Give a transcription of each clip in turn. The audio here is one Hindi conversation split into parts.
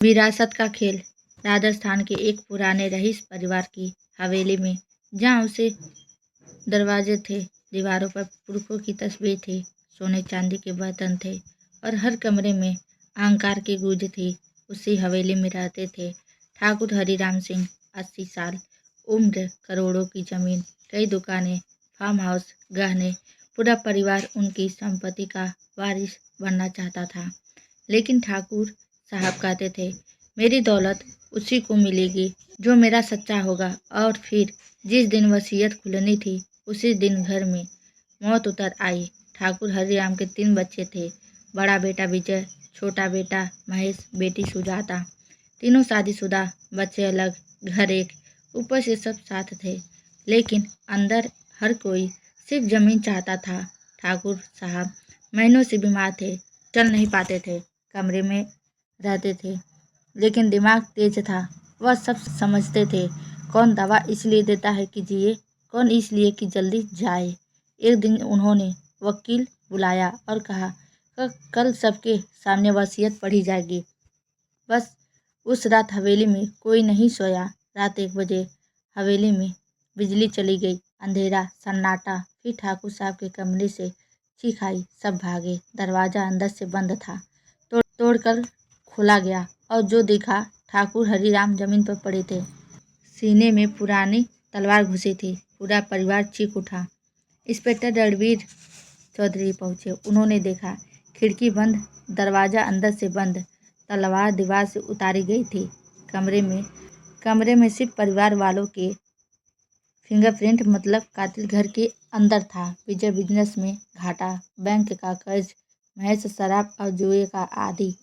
विरासत का खेल। राजस्थान के एक पुराने रईस परिवार की हवेली में, जहाँ उसे दरवाजे थे, दीवारों पर पुरखों की तस्वीर थी, सोने चांदी के बर्तन थे और हर कमरे में अहंकार की गूंज थी। उसी हवेली में रहते थे ठाकुर हरिराम सिंह। 80 साल उम्र, करोड़ों की जमीन, कई दुकानें, फार्म हाउस, गहने। पूरा परिवार उनकी संपत्ति का वारिस बनना चाहता था। लेकिन ठाकुर साहब कहते थे, मेरी दौलत उसी को मिलेगी जो मेरा सच्चा होगा। और फिर जिस दिन वसीयत खुलनी थी, उसी दिन घर में मौत उतर आई। ठाकुर हरिराम के 3 बच्चे थे। बड़ा बेटा विजय, छोटा बेटा महेश, बेटी सुजाता। तीनों शादीशुदा, बच्चे अलग, घर एक। ऊपर से सब साथ थे, लेकिन अंदर हर कोई सिर्फ जमीन चाहता था। ठाकुर साहब महीनों से बीमार थे, चल नहीं पाते थे, कमरे में रहते थे, लेकिन दिमाग तेज था। वह सब समझते थे। कौन दवा इसलिए देता है कि जिए, कौन इसलिए कि जल्दी जाए। एक दिन उन्होंने वकील बुलाया और कहा, कल सबके सामने वसीयत पढ़ी जाएगी। बस उस रात हवेली में कोई नहीं सोया। रात 1 बजे हवेली में बिजली चली गई। अंधेरा, सन्नाटा। फिर ठाकुर साहब के कमरे से चीख आई। सब भागे। दरवाजा अंदर से बंद था, तोड़कर खोला गया और जो देखा, ठाकुर हरिराम जमीन पर पड़े थे। सीने में पुरानी तलवार घुसी थी। पूरा परिवार चीख उठा। इंस्पेक्टर रणवीर चौधरी पहुंचे। उन्होंने देखा, खिड़की बंद, दरवाजा अंदर से बंद, तलवार दीवार से उतारी गई थी। कमरे में सिर्फ परिवार वालों के फिंगरप्रिंट, मतलब कातिल घर के अंदर था। विजय बिजनेस में घाटा, बैंक का कर्ज, महेश शराब और जुए का आदी,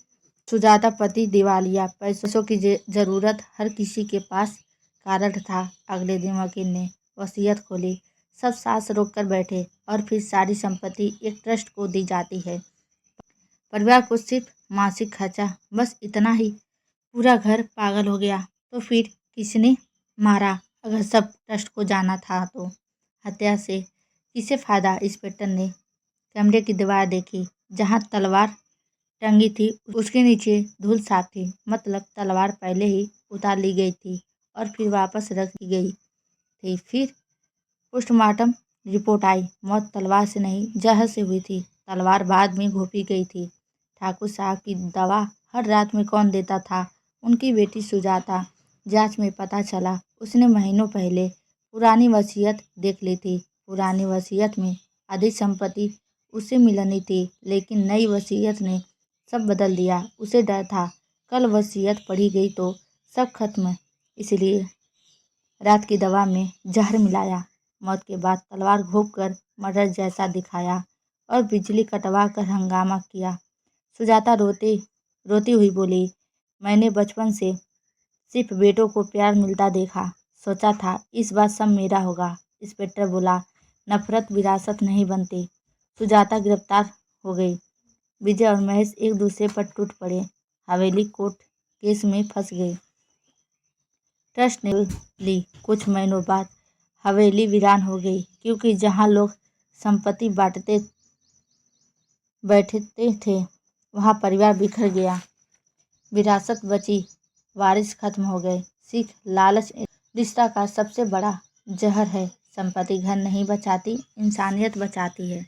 सुजाता पति दिवालिया। पैसों की जरूरत, हर किसी के पास कारण था। अगले दिन वकील ने वसीयत खोली। सब सांस रोक कर बैठे। और फिर सारी संपत्ति एक ट्रस्ट को दी जाती है। परिवार को सिर्फ मासिक खर्चा, बस इतना ही। पूरा घर पागल हो गया। तो फिर किसने मारा? अगर सब ट्रस्ट को जाना था तो हत्या से किसे फायदा? इंस्पेक्टर ने कमरे की दीवार देखी। जहाँ तलवार टंगी थी, उसके नीचे धूल साफ थी। मतलब तलवार पहले ही उतार ली गई थी और फिर वापस रख दी गई थी। फिर पोस्टमार्टम रिपोर्ट आई। मौत तलवार से नहीं, जहर से हुई थी। तलवार बाद में घोंपी गई थी। ठाकुर साहब की दवा हर रात में कौन देता था? उनकी बेटी सुजाता। जांच में पता चला, उसने महीनों पहले पुरानी वसीयत देख ली थी। पुरानी वसीयत में आधी संपत्ति उसे मिलनी थी, लेकिन नई वसीयत ने सब बदल दिया। उसे डर था, कल वसीयत पढ़ी गई तो सब खत्म। इसलिए रात की दवा में जहर मिलाया। मौत के बाद तलवार घोंप कर मर्डर जैसा दिखाया और बिजली कटवा कर हंगामा किया। सुजाता रोती हुई बोली, मैंने बचपन से सिर्फ बेटों को प्यार मिलता देखा, सोचा था इस बार सब मेरा होगा। इंस्पेक्टर बोला, नफरत विरासत नहीं बनती। सुजाता गिरफ्तार हो गई। विजय और महेश एक दूसरे पर टूट पड़े। हवेली कोर्ट केस में फंस गई। ट्रस्ट ने ली। कुछ महीनों बाद हवेली वीरान हो गई, क्योंकि जहां लोग संपत्ति बांटते बैठते थे, वहां परिवार बिखर गया। विरासत बची, वारिस खत्म हो गए। सीख, लालच रिश्ता का सबसे बड़ा जहर है। संपत्ति घर नहीं बचाती, इंसानियत बचाती है।